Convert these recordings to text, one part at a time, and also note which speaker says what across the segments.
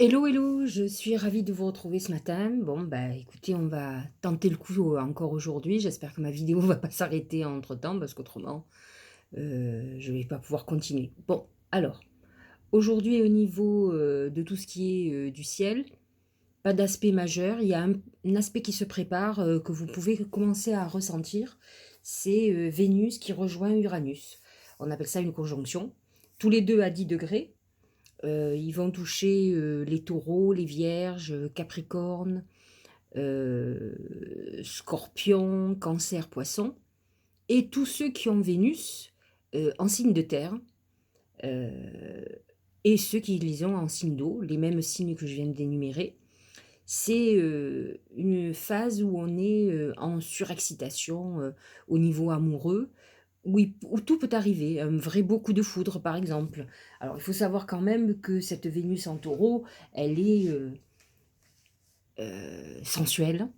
Speaker 1: Hello, hello, je suis ravie de vous retrouver ce matin. Bon, bah écoutez, on va tenter le coup encore aujourd'hui. J'espère que ma vidéo va pas s'arrêter entre-temps parce qu'autrement, je vais pas pouvoir continuer. Bon, alors, aujourd'hui au niveau de tout ce qui est du ciel, pas d'aspect majeur. Il y a un aspect qui se prépare que vous pouvez commencer à ressentir. C'est Vénus qui rejoint Uranus. On appelle ça une conjonction. Tous les deux à 10 degrés. Ils vont toucher les taureaux, les vierges, capricornes, scorpions, cancer, poisson, et tous ceux qui ont Vénus en signe de terre, euh, et ceux qui les ont en signe d'eau, les mêmes signes que je viens d'énumérer. C'est une phase où on est en surexcitation au niveau amoureux, où tout peut arriver, un vrai beau coup de foudre par exemple. Alors il faut savoir quand même que cette Vénus en taureau, elle est sensuelle,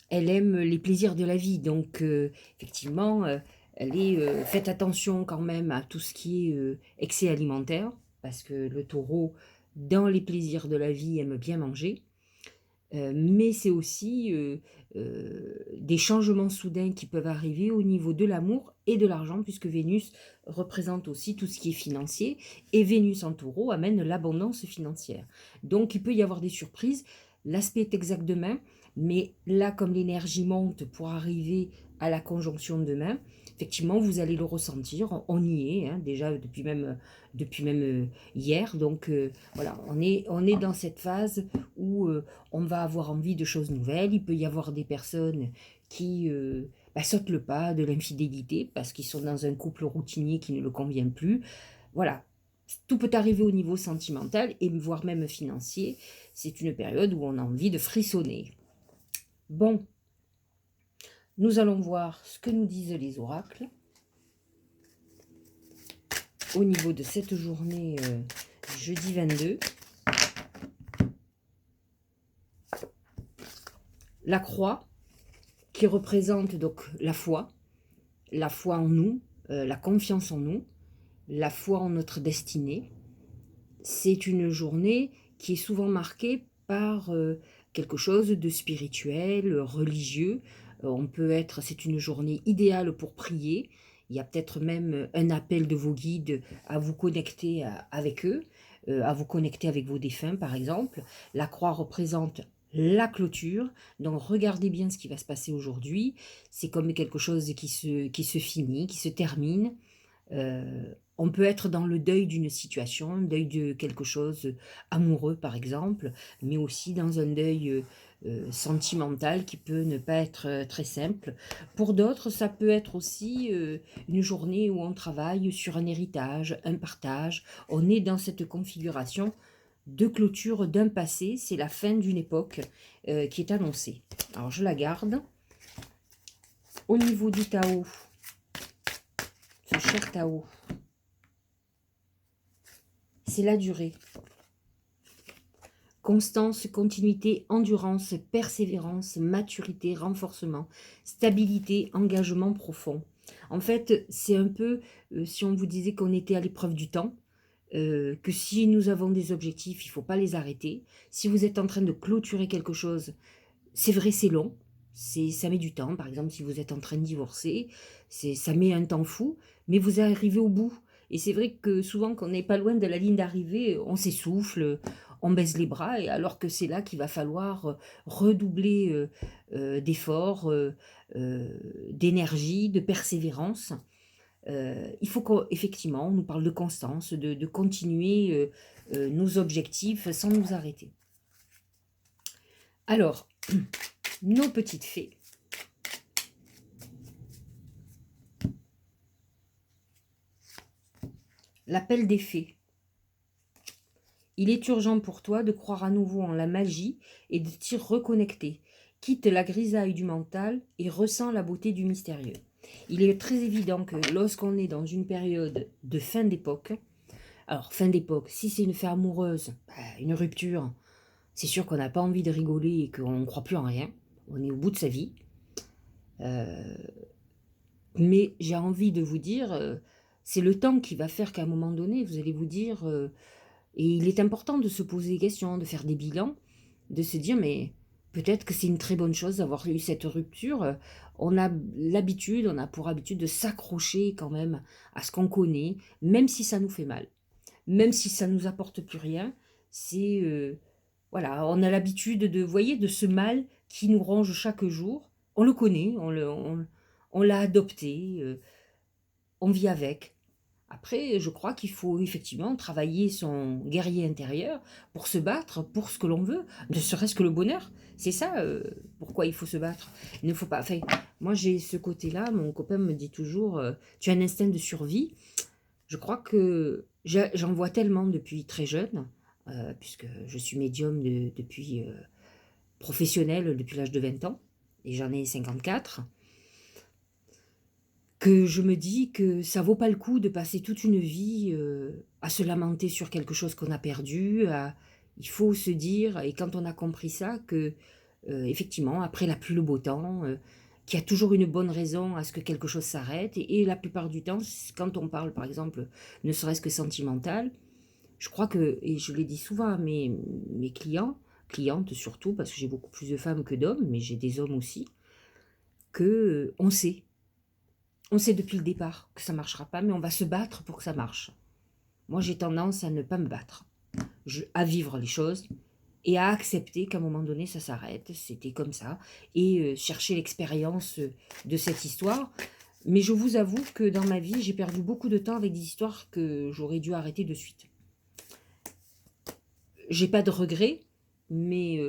Speaker 1: elle aime les plaisirs de la vie, donc effectivement, elle est, faites attention quand même à tout ce qui est excès alimentaire, parce que le taureau, dans les plaisirs de la vie, aime bien manger. Mais c'est aussi des changements soudains qui peuvent arriver au niveau de l'amour et de l'argent, puisque Vénus représente aussi tout ce qui est financier, et Vénus en taureau amène l'abondance financière. Donc il peut y avoir des surprises, l'aspect est exact demain, mais là comme l'énergie monte pour arriver à la conjonction de demain, effectivement vous allez le ressentir, on y est, hein, déjà depuis même hier, donc voilà, on est dans cette phase où on va avoir envie de choses nouvelles. Il peut y avoir des personnes qui sautent le pas de l'infidélité parce qu'ils sont dans un couple routinier qui ne le convient plus. Voilà, tout peut arriver au niveau sentimental et voire même financier. C'est une période où on a envie de frissonner. Bon, nous allons voir ce que nous disent les oracles au niveau de cette journée jeudi 22. La croix qui représente donc la foi en nous, la confiance en nous, la foi en notre destinée. C'est une journée qui est souvent marquée par quelque chose de spirituel, religieux. C'est une journée idéale pour prier. Il y a peut-être même un appel de vos guides à vous connecter avec eux, à vous connecter avec vos défunts, par exemple. La croix représente la clôture. Donc regardez bien ce qui va se passer aujourd'hui. C'est comme quelque chose qui se finit, qui se termine. On peut être dans le deuil d'une situation, un deuil de quelque chose amoureux par exemple, mais aussi dans un deuil sentimental qui peut ne pas être très simple. Pour d'autres, ça peut être aussi une journée où on travaille sur un héritage, un partage. On est dans cette configuration de clôture d'un passé, c'est la fin d'une époque qui est annoncée. Alors je la garde. Au niveau du Tao, ce cher Tao, c'est la durée. Constance, continuité, endurance, persévérance, maturité, renforcement, stabilité, engagement profond. En fait, c'est un peu si on vous disait qu'on était à l'épreuve du temps, que si nous avons des objectifs, il ne faut pas les arrêter. Si vous êtes en train de clôturer quelque chose, c'est vrai, c'est long. Ça met du temps. Par exemple, si vous êtes en train de divorcer, ça met un temps fou, mais vous arrivez au bout. Et c'est vrai que souvent, quand on n'est pas loin de la ligne d'arrivée, on s'essouffle, on baisse les bras, et alors que c'est là qu'il va falloir redoubler d'efforts, d'énergie, de persévérance. Il faut qu'effectivement, on nous parle de constance, de continuer nos objectifs sans nous arrêter. Alors, nos petites fées. L'appel des fées. Il est urgent pour toi de croire à nouveau en la magie et de t'y reconnecter. Quitte la grisaille du mental et ressens la beauté du mystérieux. Il est très évident que lorsqu'on est dans une période de fin d'époque, alors fin d'époque, si c'est une fin amoureuse, une rupture, c'est sûr qu'on n'a pas envie de rigoler et qu'on ne croit plus en rien. On est au bout de sa vie. Mais j'ai envie de vous dire, c'est le temps qui va faire qu'à un moment donné, vous allez vous dire, Et il est important de se poser des questions, de faire des bilans, de se dire, mais peut-être que c'est une très bonne chose d'avoir eu cette rupture. On a l'habitude, on a pour habitude de s'accrocher quand même à ce qu'on connaît, même si ça nous fait mal, même si ça nous apporte plus rien. C'est voilà, on a l'habitude de, vous voyez, de ce mal qui nous ronge chaque jour. On le connaît, on l'a adopté, on vit avec. Après, je crois qu'il faut effectivement travailler son guerrier intérieur pour se battre pour ce que l'on veut, ne serait-ce que le bonheur. C'est ça, pourquoi il faut se battre. Il ne faut pas. Enfin, moi, j'ai ce côté-là. Mon copain me dit toujours, tu as un instinct de survie. Je crois que j'en vois tellement depuis très jeune, puisque je suis médium depuis professionnel depuis l'âge de 20 ans, et j'en ai 54. Que je me dis que ça vaut pas le coup de passer toute une vie, à se lamenter sur quelque chose qu'on a perdu, il faut se dire et quand on a compris ça que, effectivement après la pluie le beau temps, qu'il y a toujours une bonne raison à ce que quelque chose s'arrête et la plupart du temps, quand on parle par exemple, ne serait-ce que sentimental, je crois que et je l'ai dit souvent à mes clients, clientes surtout parce que j'ai beaucoup plus de femmes que d'hommes, mais j'ai des hommes aussi, que, on sait. On sait depuis le départ que ça ne marchera pas, mais on va se battre pour que ça marche. Moi, j'ai tendance à ne pas me battre, à vivre les choses et à accepter qu'à un moment donné, ça s'arrête. C'était comme ça. Et chercher l'expérience de cette histoire. Mais je vous avoue que dans ma vie, j'ai perdu beaucoup de temps avec des histoires que j'aurais dû arrêter de suite. J'ai pas de regrets, mais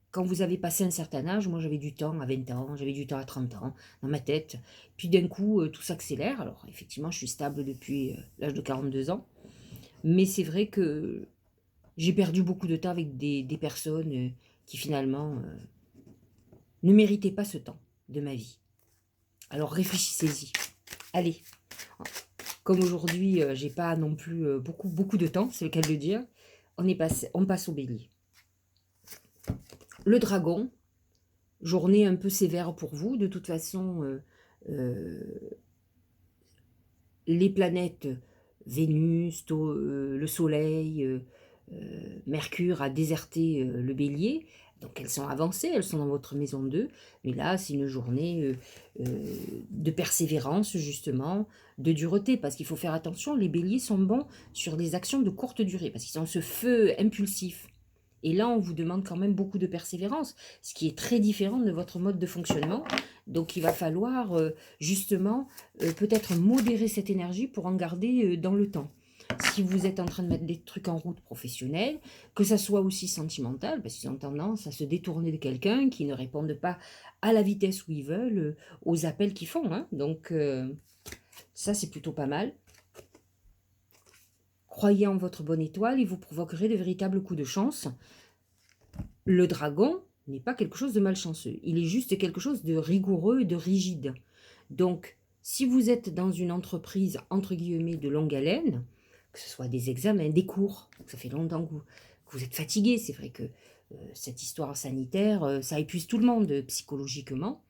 Speaker 1: quand vous avez passé un certain âge, moi j'avais du temps à 20 ans, j'avais du temps à 30 ans dans ma tête. Puis d'un coup, tout s'accélère. Alors effectivement, je suis stable depuis l'âge de 42 ans. Mais c'est vrai que j'ai perdu beaucoup de temps avec des personnes qui finalement ne méritaient pas ce temps de ma vie. Alors réfléchissez-y. Allez, comme aujourd'hui, j'ai pas non plus beaucoup de temps, c'est le cas de le dire, on passe au bélier. Le dragon, journée un peu sévère pour vous. De toute façon, les planètes, Vénus, le Soleil, Mercure a déserté le bélier. Donc elles sont avancées, elles sont dans votre maison 2. Mais là, c'est une journée de persévérance, justement, de dureté. Parce qu'il faut faire attention, les béliers sont bons sur les actions de courte durée. Parce qu'ils ont ce feu impulsif. Et là, on vous demande quand même beaucoup de persévérance, ce qui est très différent de votre mode de fonctionnement. Donc, il va falloir justement peut-être modérer cette énergie pour en garder dans le temps. Si vous êtes en train de mettre des trucs en route professionnelle, que ça soit aussi sentimental, parce qu'ils ont tendance à se détourner de quelqu'un qui ne répondent pas à la vitesse où ils veulent, aux appels qu'ils font. Hein. Donc, ça, c'est plutôt pas mal. Croyez en votre bonne étoile, il vous provoquerez de véritables coups de chance. Le dragon n'est pas quelque chose de malchanceux, il est juste quelque chose de rigoureux et de rigide. Donc, si vous êtes dans une entreprise, entre guillemets, de longue haleine, que ce soit des examens, des cours, ça fait longtemps que vous êtes fatigué, c'est vrai que cette histoire sanitaire, ça épuise tout le monde psychologiquement.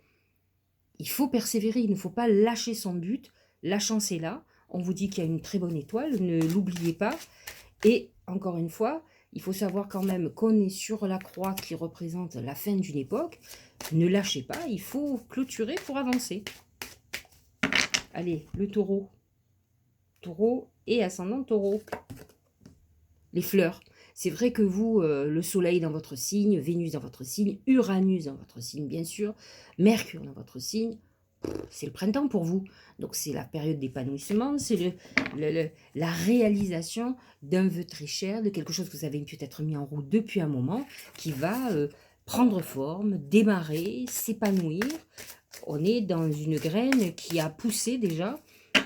Speaker 1: Il faut persévérer, il ne faut pas lâcher son but, la chance est là, on vous dit qu'il y a une très bonne étoile, ne l'oubliez pas. Et encore une fois, il faut savoir quand même qu'on est sur la croix qui représente la fin d'une époque. Ne lâchez pas, il faut clôturer pour avancer. Allez, le taureau. Taureau et ascendant taureau. Les fleurs. C'est vrai que vous, le soleil dans votre signe, Vénus dans votre signe, Uranus dans votre signe bien sûr, Mercure dans votre signe, c'est le printemps pour vous. Donc c'est la période d'épanouissement, c'est la réalisation d'un vœu très cher, de quelque chose que vous avez peut-être mis en route depuis un moment, qui va prendre forme, démarrer, s'épanouir. On est dans une graine qui a poussé déjà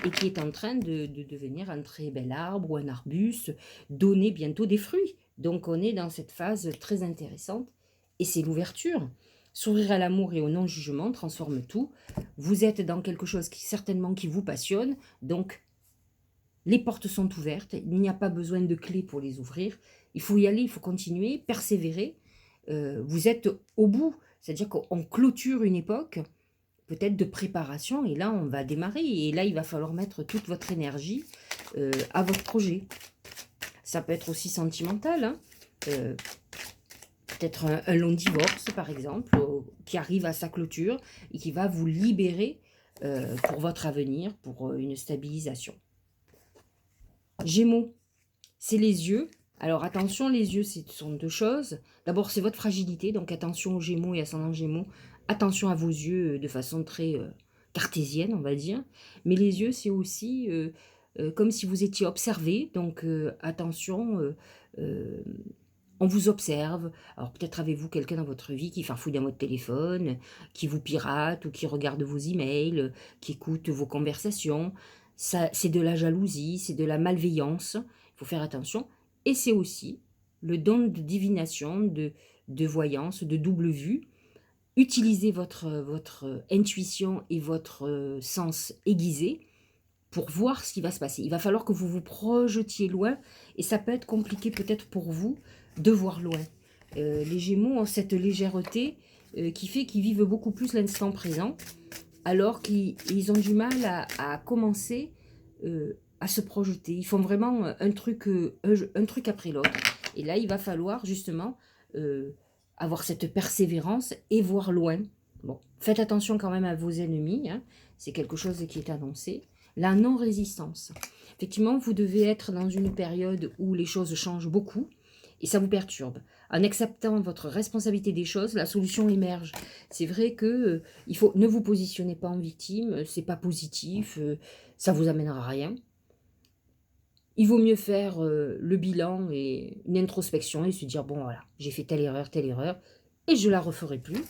Speaker 1: et qui est en train de devenir un très bel arbre ou un arbuste, donner bientôt des fruits. Donc on est dans cette phase très intéressante et c'est l'ouverture. S'ouvrir à l'amour et au non-jugement transforme tout. Vous êtes dans quelque chose qui certainement qui vous passionne, donc les portes sont ouvertes, il n'y a pas besoin de clés pour les ouvrir. Il faut y aller, il faut continuer, persévérer. Vous êtes au bout, c'est-à-dire qu'on clôture une époque, peut-être de préparation, et là on va démarrer, et là il va falloir mettre toute votre énergie à votre projet. Ça peut être aussi sentimental, hein. Peut-être un long divorce, par exemple, qui arrive à sa clôture et qui va vous libérer pour votre avenir, pour une stabilisation. Gémeaux, c'est les yeux. Alors attention, les yeux, ce sont deux choses. D'abord, c'est votre fragilité, donc attention aux Gémeaux et ascendant Gémeaux. Attention à vos yeux de façon très cartésienne, on va dire. Mais les yeux, c'est aussi comme si vous étiez observé, donc attention, on vous observe. Alors peut-être avez-vous quelqu'un dans votre vie qui farfouille dans votre téléphone, qui vous pirate ou qui regarde vos emails, qui écoute vos conversations. Ça, c'est de la jalousie, c'est de la malveillance. Il faut faire attention. Et c'est aussi le don de divination, de voyance, de double vue. Utilisez votre intuition et votre sens aiguisé pour voir ce qui va se passer. Il va falloir que vous vous projetiez loin et ça peut être compliqué peut-être pour vous de voir loin. Les Gémeaux ont cette légèreté qui fait qu'ils vivent beaucoup plus l'instant présent alors qu'ils ont du mal à commencer à se projeter. Ils font vraiment un truc après l'autre. Et là, il va falloir justement avoir cette persévérance et voir loin. Bon, faites attention quand même à vos ennemis, hein. C'est quelque chose qui est annoncé. La non-résistance. Effectivement, vous devez être dans une période où les choses changent beaucoup et ça vous perturbe. En acceptant votre responsabilité des choses, la solution émerge. C'est vrai que ne vous positionnez pas en victime, c'est pas positif, ça vous amènera à rien. Il vaut mieux faire le bilan et une introspection et se dire bon voilà, j'ai fait telle erreur et je la referai plus.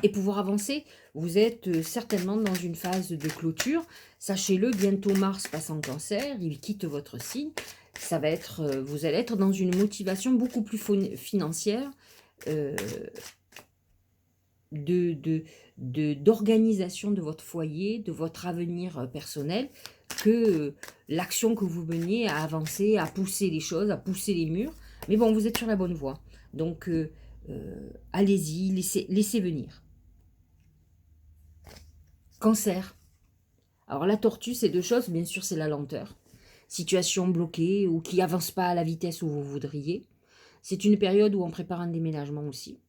Speaker 1: Et pouvoir avancer, vous êtes certainement dans une phase de clôture. Sachez-le, bientôt Mars passe en Cancer, il quitte votre signe. Ça va être, vous allez être dans une motivation beaucoup plus financière, d'organisation de votre foyer, de votre avenir personnel, que l'action que vous meniez à avancer, à pousser les choses, à pousser les murs. Mais bon, vous êtes sur la bonne voie. Donc, allez-y, laissez venir. Cancer. Alors la tortue, c'est deux choses. Bien sûr, c'est la lenteur. Situation bloquée ou qui avance pas à la vitesse où vous voudriez. C'est une période où on prépare un déménagement aussi.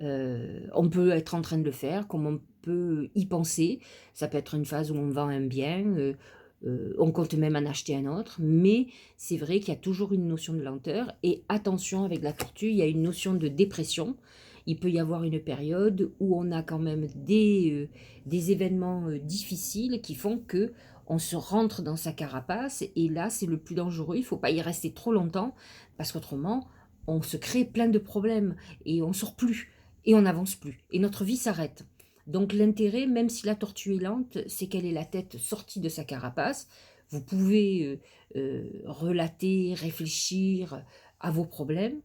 Speaker 1: On peut être en train de le faire, comme on peut y penser. Ça peut être une phase où on vend un bien, on compte même en acheter un autre, mais c'est vrai qu'il y a toujours une notion de lenteur. Et attention, avec la tortue, il y a une notion de dépression. Il peut y avoir une période où on a quand même des événements difficiles qui font que on se rentre dans sa carapace. Et là, c'est le plus dangereux. Il ne faut pas y rester trop longtemps, parce qu'autrement, on se crée plein de problèmes et on ne sort plus. Et on n'avance plus. Et notre vie s'arrête. Donc l'intérêt, même si la tortue est lente, c'est qu'elle ait la tête sortie de sa carapace. Vous pouvez relater, réfléchir à vos problèmes.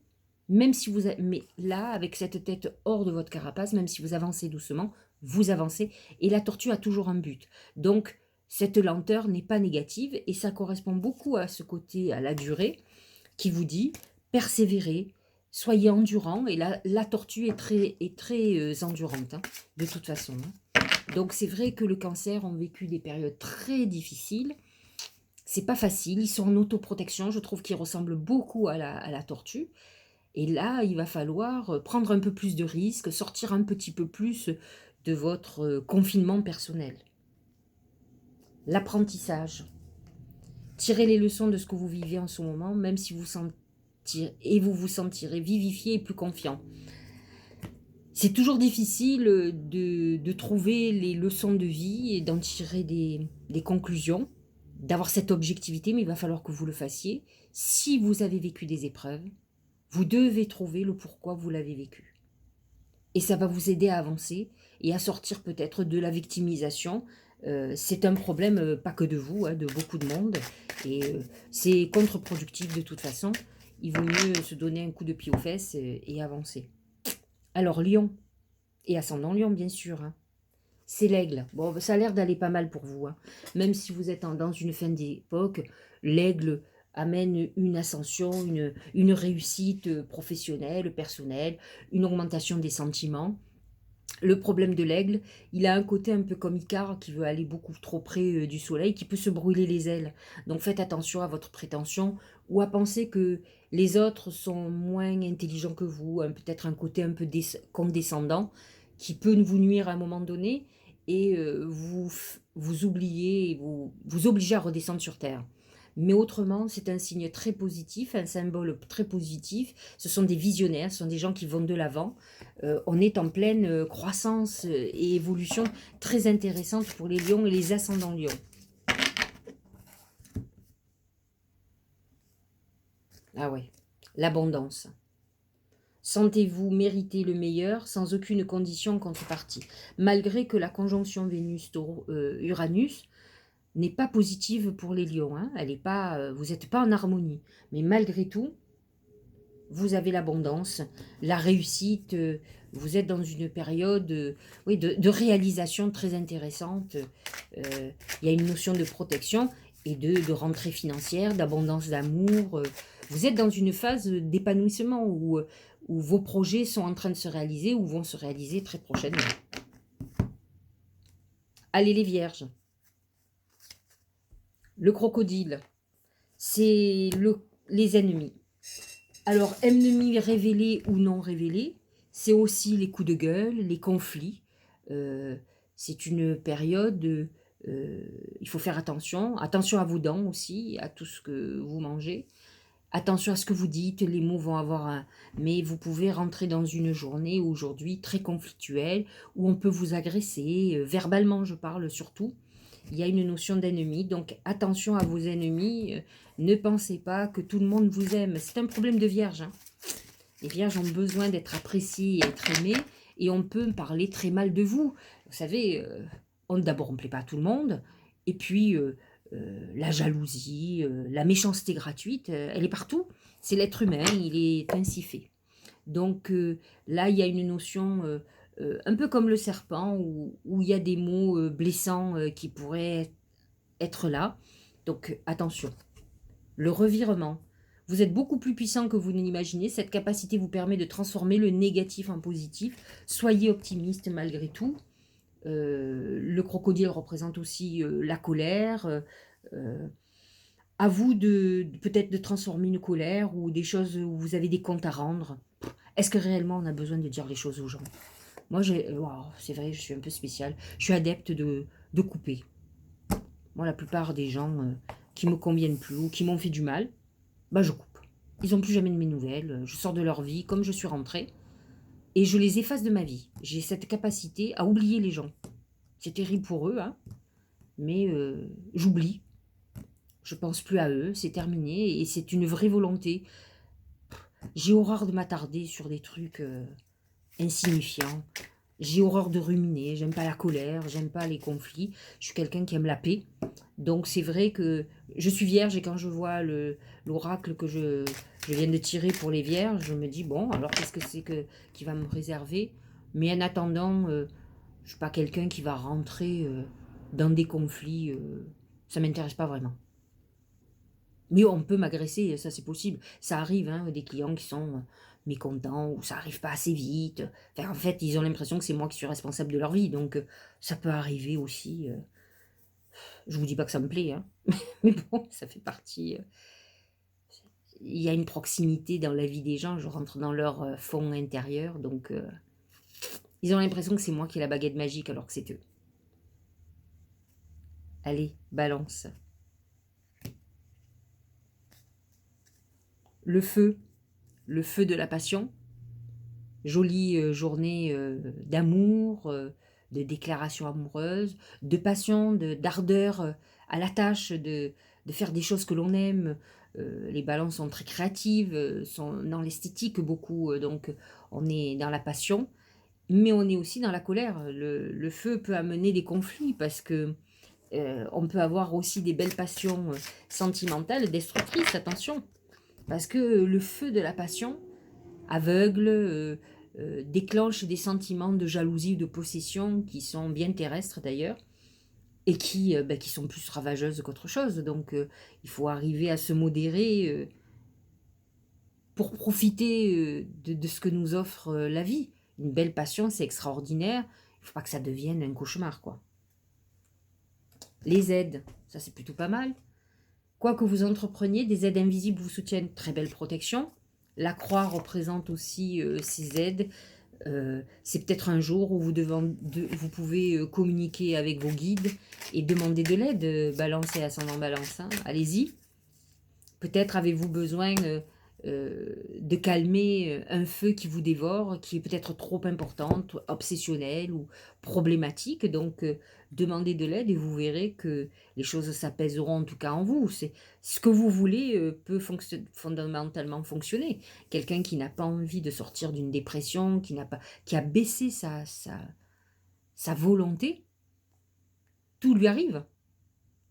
Speaker 1: Même si vous, mais là, avec cette tête hors de votre carapace, même si vous avancez doucement, vous avancez. Et la tortue a toujours un but. Donc cette lenteur n'est pas négative et ça correspond beaucoup à ce côté, à la durée, qui vous dit persévérez, soyez endurant. Et la tortue est très endurante, hein, de toute façon. Hein. Donc c'est vrai que le cancer ont vécu des périodes très difficiles. C'est pas facile. Ils sont en autoprotection. Je trouve qu'ils ressemblent beaucoup à la tortue. Et là, il va falloir prendre un peu plus de risques, sortir un petit peu plus de votre confinement personnel. L'apprentissage. Tirez les leçons de ce que vous vivez en ce moment, même si vous vous sentirez vivifié et plus confiant. C'est toujours difficile de trouver les leçons de vie et d'en tirer des conclusions, d'avoir cette objectivité, mais il va falloir que vous le fassiez. Si vous avez vécu des épreuves, vous devez trouver le pourquoi vous l'avez vécu. Et ça va vous aider à avancer et à sortir peut-être de la victimisation. C'est un problème pas que de vous, hein, de beaucoup de monde. Et c'est contre-productif de toute façon. Il vaut mieux se donner un coup de pied aux fesses et avancer. Alors Lion, et ascendant Lion bien sûr, hein. C'est l'aigle. Bon, ça a l'air d'aller pas mal pour vous. Hein. Même si vous êtes dans une fin d'époque, l'aigle amène une ascension, une réussite professionnelle, personnelle, une augmentation des sentiments. Le problème de l'aigle, il a un côté un peu comme Icare qui veut aller beaucoup trop près du soleil, qui peut se brûler les ailes. Donc faites attention à votre prétention ou à penser que les autres sont moins intelligents que vous, hein, peut-être un côté un peu condescendant qui peut vous nuire à un moment donné et vous oublier, vous obliger à redescendre sur Terre. Mais autrement, c'est un signe très positif, un symbole très positif. Ce sont des visionnaires, ce sont des gens qui vont de l'avant. On est en pleine croissance et évolution très intéressante pour les lions et les ascendants lions. Ah ouais, l'abondance. Sentez-vous mériter le meilleur sans aucune condition en contrepartie. Malgré que la conjonction Vénus-Uranus n'est pas positive pour les lions, hein, elle est pas, vous n'êtes pas en harmonie. Mais malgré tout, vous avez l'abondance, la réussite, vous êtes dans une période oui, de réalisation très intéressante. Il y a une notion de protection et de rentrée financière, d'abondance d'amour. Vous êtes dans une phase d'épanouissement où vos projets sont en train de se réaliser ou vont se réaliser très prochainement. Allez les vierges. Le crocodile, c'est les ennemis. Alors, ennemis révélés ou non révélés, c'est aussi les coups de gueule, les conflits. C'est une période, il faut faire attention. Attention à vos dents aussi, à tout ce que vous mangez. Attention à ce que vous dites, les mots vont avoir un... Mais vous pouvez rentrer dans une journée aujourd'hui très conflictuelle, où on peut vous agresser, verbalement je parle surtout. Il y a une notion d'ennemi, donc attention à vos ennemis. Ne pensez pas que tout le monde vous aime. C'est un problème de vierge. Hein. Les vierges ont besoin d'être appréciées et être aimées, et on peut parler très mal de vous. Vous savez, d'abord on ne plaît pas à tout le monde, et puis la jalousie, la méchanceté gratuite, elle est partout. C'est l'être humain, il est ainsi fait. Donc là, il y a une notion un peu comme le serpent, où il y a des mots blessants qui pourraient être là. Donc attention. Le revirement. Vous êtes beaucoup plus puissant que vous ne l'imaginez. Cette capacité vous permet de transformer le négatif en positif. Soyez optimiste malgré tout. Le crocodile représente aussi la colère. À vous peut-être de transformer une colère ou des choses où vous avez des comptes à rendre. Est-ce que réellement on a besoin de dire les choses aux gens? Moi, c'est vrai, je suis un peu spéciale. Je suis adepte de couper. Moi, la plupart des gens qui me conviennent plus ou qui m'ont fait du mal, bah je coupe. Ils n'ont plus jamais de mes nouvelles. Je sors de leur vie comme je suis rentrée. Et je les efface de ma vie. J'ai cette capacité à oublier les gens. C'est terrible pour eux, hein, mais j'oublie. Je pense plus à eux, c'est terminé. Et c'est une vraie volonté. J'ai horreur de m'attarder sur des trucs insignifiants. J'ai horreur de ruminer, j'aime pas la colère, j'aime pas les conflits. Je suis quelqu'un qui aime la paix. Donc c'est vrai que je suis vierge et quand je vois l'oracle que je viens de tirer pour les vierges, je me dis bon, alors qu'est-ce que c'est qui va me réserver? Mais en attendant, je suis pas quelqu'un qui va rentrer dans des conflits. Ça m'intéresse pas vraiment. Mais on peut m'agresser, ça c'est possible. Ça arrive, hein, des clients qui sont mécontents ou ça arrive pas assez vite. Enfin, en fait, ils ont l'impression que c'est moi qui suis responsable de leur vie. Donc, ça peut arriver aussi. Je vous dis pas que ça me plaît, hein. Mais bon, ça fait partie. Il y a une proximité dans la vie des gens. Je rentre dans leur fond intérieur. Donc, ils ont l'impression que c'est moi qui ai la baguette magique alors que c'est eux. Allez, balance. Le feu de la passion. Jolie journée d'amour, de déclaration amoureuse, de passion, d'ardeur à la tâche, de faire des choses que l'on aime. Les balances sont très créatives, sont dans l'esthétique beaucoup, donc on est dans la passion, mais on est aussi dans la colère. Le feu peut amener des conflits parce que on peut avoir aussi des belles passions sentimentales, destructrices, attention. Parce que le feu de la passion aveugle, déclenche des sentiments de jalousie ou de possession qui sont bien terrestres d'ailleurs, et qui sont plus ravageuses qu'autre chose. Donc il faut arriver à se modérer pour profiter de ce que nous offre la vie. une belle passion, c'est extraordinaire. Il ne faut pas que ça devienne un cauchemar, quoi. Les aides, ça c'est plutôt pas mal. Quoi que vous entrepreniez, des aides invisibles vous soutiennent, très belle protection. La croix représente aussi ces aides. C'est peut-être un jour où vous pouvez communiquer avec vos guides et demander de l'aide. Balance et ascendant balance, hein. Allez-y. Peut-être avez-vous besoin de calmer un feu qui vous dévore, qui est peut-être trop importante, obsessionnelle ou problématique. Donc, demandez de l'aide et vous verrez que les choses s'apaiseront, en tout cas en vous. C'est ce que vous voulez peut fondamentalement fonctionner. Quelqu'un qui n'a pas envie de sortir d'une dépression, qui a baissé sa volonté, tout lui arrive.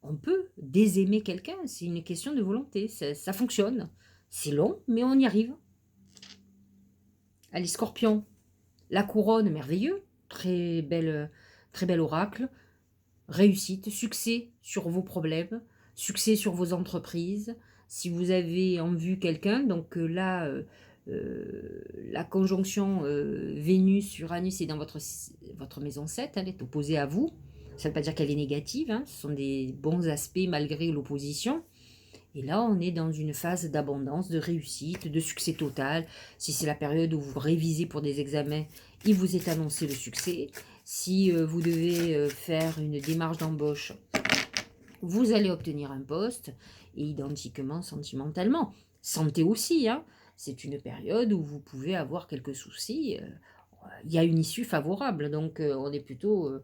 Speaker 1: On peut désaimer quelqu'un, c'est une question de volonté, ça fonctionne. C'est long, mais on y arrive. Allez, Scorpion, la couronne, merveilleux, très bel oracle, réussite, succès sur vos problèmes, succès sur vos entreprises. Si vous avez en vue quelqu'un, donc là, la conjonction Vénus-Uranus est dans votre maison 7, elle est opposée à vous. Ça ne veut pas dire qu'elle est négative, hein, ce sont des bons aspects malgré l'opposition. Et là, on est dans une phase d'abondance, de réussite, de succès total. Si c'est la période où vous révisez pour des examens, il vous est annoncé le succès. Si vous devez faire une démarche d'embauche, vous allez obtenir un poste, et identiquement sentimentalement. Santé aussi, hein. C'est une période où vous pouvez avoir quelques soucis. Il y a une issue favorable, donc on est plutôt...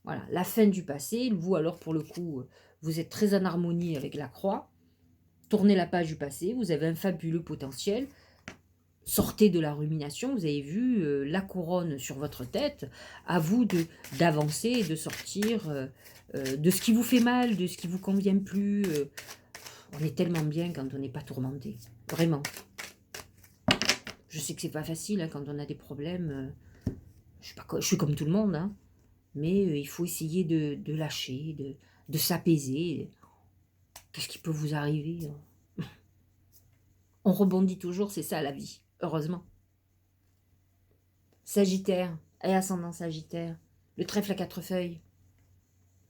Speaker 1: voilà, la fin du passé. Vous, alors, pour le coup, vous êtes très en harmonie avec la croix. Tournez la page du passé, vous avez un fabuleux potentiel. Sortez de la rumination, vous avez vu la couronne sur votre tête. À vous d'avancer et de sortir de ce qui vous fait mal, de ce qui vous convient plus. On est tellement bien quand on n'est pas tourmenté. Vraiment. Je sais que c'est pas facile hein, quand on a des problèmes. Je suis comme tout le monde, hein. Mais il faut essayer de lâcher, de s'apaiser. Qu'est-ce qui peut vous arriver hein? On rebondit toujours, c'est ça la vie, heureusement. Sagittaire et ascendant Sagittaire, le trèfle à 4 feuilles,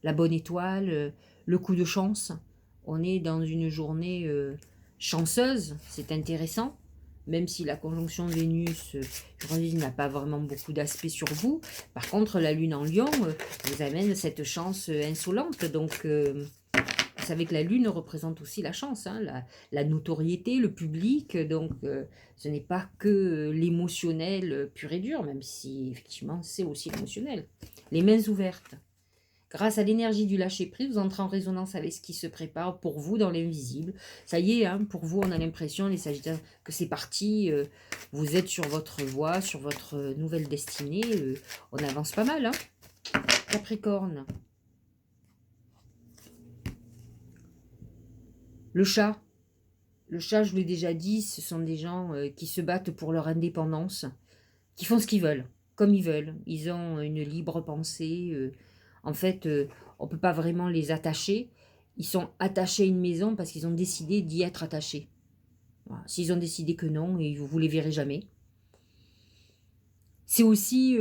Speaker 1: la bonne étoile, le coup de chance. On est dans une journée chanceuse, c'est intéressant. Même si la conjonction Vénus-Uranus n'a pas vraiment beaucoup d'aspect sur vous. Par contre, la lune en lion vous amène cette chance insolente. Donc, vous savez que la lune représente aussi la chance, hein, la notoriété, le public. Donc, ce n'est pas que l'émotionnel pur et dur, même si, effectivement, c'est aussi l'émotionnel. Les mains ouvertes. Grâce à l'énergie du lâcher-prise, vous entrez en résonance avec ce qui se prépare pour vous dans l'invisible. Ça y est, hein, pour vous, on a l'impression, les Sagittaires, que c'est parti. Vous êtes sur votre voie, sur votre nouvelle destinée. On avance pas mal. Hein. Capricorne. Le chat. Le chat, je vous l'ai déjà dit, ce sont des gens qui se battent pour leur indépendance, qui font ce qu'ils veulent, comme ils veulent. Ils ont une libre pensée. En fait, on ne peut pas vraiment les attacher. Ils sont attachés à une maison parce qu'ils ont décidé d'y être attachés. Voilà. S'ils ont décidé que non, et vous ne les verrez jamais. C'est aussi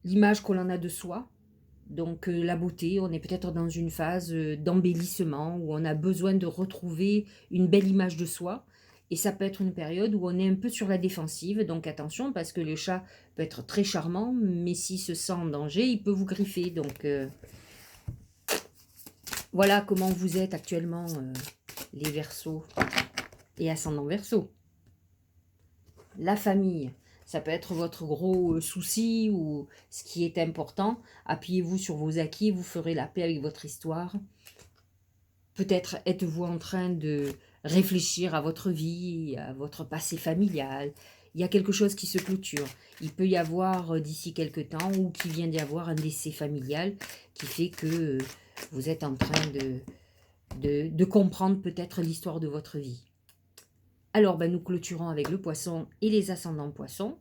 Speaker 1: l'image qu'on en a de soi. Donc la beauté, on est peut-être dans une phase d'embellissement où on a besoin de retrouver une belle image de soi. Et ça peut être une période où on est un peu sur la défensive. Donc attention, parce que le chat peut être très charmant, mais s'il se sent en danger, il peut vous griffer. Donc voilà comment vous êtes actuellement, les Verseaux et ascendant Verseau. La famille. Ça peut être votre gros souci ou ce qui est important. Appuyez-vous sur vos acquis, vous ferez la paix avec votre histoire. Peut-être êtes-vous en train de réfléchir à votre vie, à votre passé familial. Il y a quelque chose qui se clôture. Il peut y avoir d'ici quelques temps ou qu'il vient d'y avoir un décès familial qui fait que vous êtes en train de comprendre peut-être l'histoire de votre vie. Alors, nous clôturons avec le poisson et les ascendants poissons.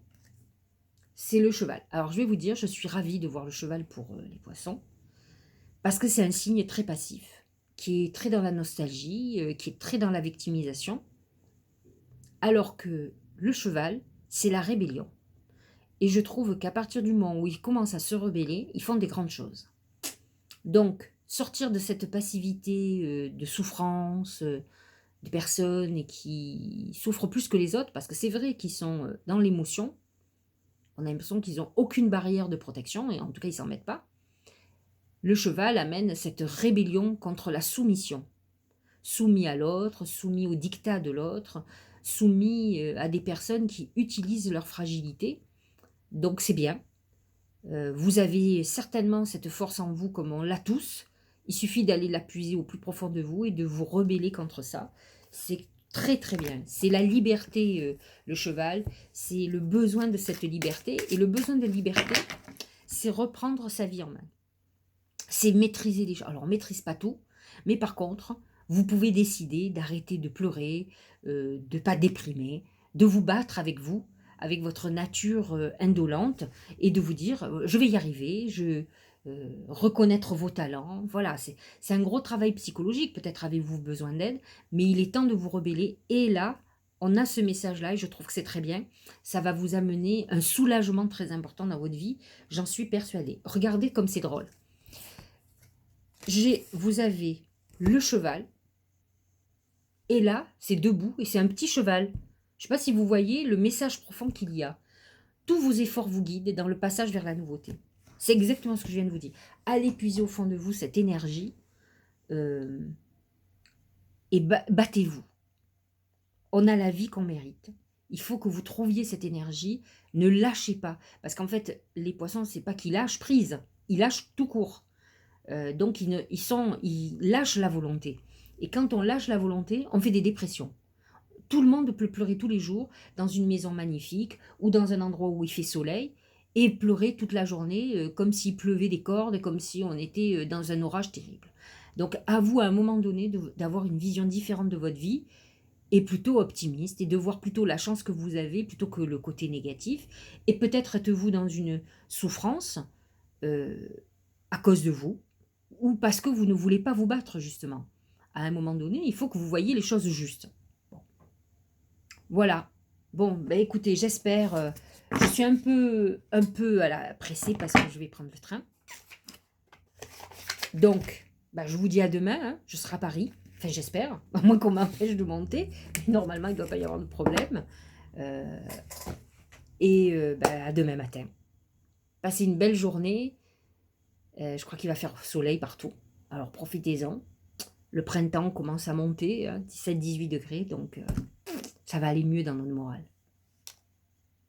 Speaker 1: C'est le cheval. Alors, je vais vous dire, je suis ravie de voir le cheval pour les poissons. Parce que c'est un signe très passif, qui est très dans la nostalgie, qui est très dans la victimisation. Alors que le cheval, c'est la rébellion. Et je trouve qu'à partir du moment où ils commencent à se rebeller, ils font des grandes choses. Donc, sortir de cette passivité de souffrance, des personnes qui souffrent plus que les autres, parce que c'est vrai qu'ils sont dans l'émotion, on a l'impression qu'ils n'ont aucune barrière de protection, et en tout cas ils s'en mettent pas. Le cheval amène cette rébellion contre la soumission. Soumis à l'autre, soumis au diktat de l'autre, soumis à des personnes qui utilisent leur fragilité. Donc c'est bien. Vous avez certainement cette force en vous comme on l'a tous. Il suffit d'aller la puiser au plus profond de vous et de vous rebeller contre ça. C'est très très bien. C'est la liberté, le cheval. C'est le besoin de cette liberté. Et le besoin de liberté, c'est reprendre sa vie en main. C'est maîtriser les choses. Alors on ne maîtrise pas tout, mais par contre, vous pouvez décider d'arrêter de pleurer, de ne pas déprimer, de vous battre avec vous, avec votre nature indolente, et de vous dire, je vais y arriver, reconnaître vos talents. Voilà, c'est un gros travail psychologique, peut-être avez-vous besoin d'aide, mais il est temps de vous rebeller. Et là, on a ce message-là, et je trouve que c'est très bien. Ça va vous amener un soulagement très important dans votre vie, j'en suis persuadée. Regardez comme c'est drôle. Vous avez le cheval, et là, c'est debout, et c'est un petit cheval. Je ne sais pas si vous voyez le message profond qu'il y a. Tous vos efforts vous guident dans le passage vers la nouveauté. C'est exactement ce que je viens de vous dire. Allez puiser au fond de vous cette énergie et battez-vous. On a la vie qu'on mérite. Il faut que vous trouviez cette énergie. Ne lâchez pas. Parce qu'en fait, les poissons, c'est pas qu'ils lâchent prise. Ils lâchent tout court. Donc, ils lâchent la volonté. Et quand on lâche la volonté, on fait des dépressions. Tout le monde peut pleurer tous les jours dans une maison magnifique ou dans un endroit où il fait soleil et pleurer toute la journée comme s'il pleuvait des cordes, comme si on était dans un orage terrible. Donc, à vous, à un moment donné, d'avoir une vision différente de votre vie et plutôt optimiste et de voir plutôt la chance que vous avez plutôt que le côté négatif. Et peut-être êtes-vous dans une souffrance à cause de vous, ou parce que vous ne voulez pas vous battre, justement. À un moment donné, il faut que vous voyez les choses justes. Bon. Voilà. Bon, ben écoutez, j'espère... je suis un peu à la pressée parce que je vais prendre le train. Donc, ben, je vous dis à demain. Hein, je serai à Paris. Enfin, j'espère. À moins qu'on m'empêche de monter. Mais normalement, il ne doit pas y avoir de problème. Ben, à demain matin. Passez une belle journée. Je crois qu'il va faire soleil partout. Alors profitez-en. Le printemps commence à monter, 17-18 degrés, donc ça va aller mieux dans notre morale.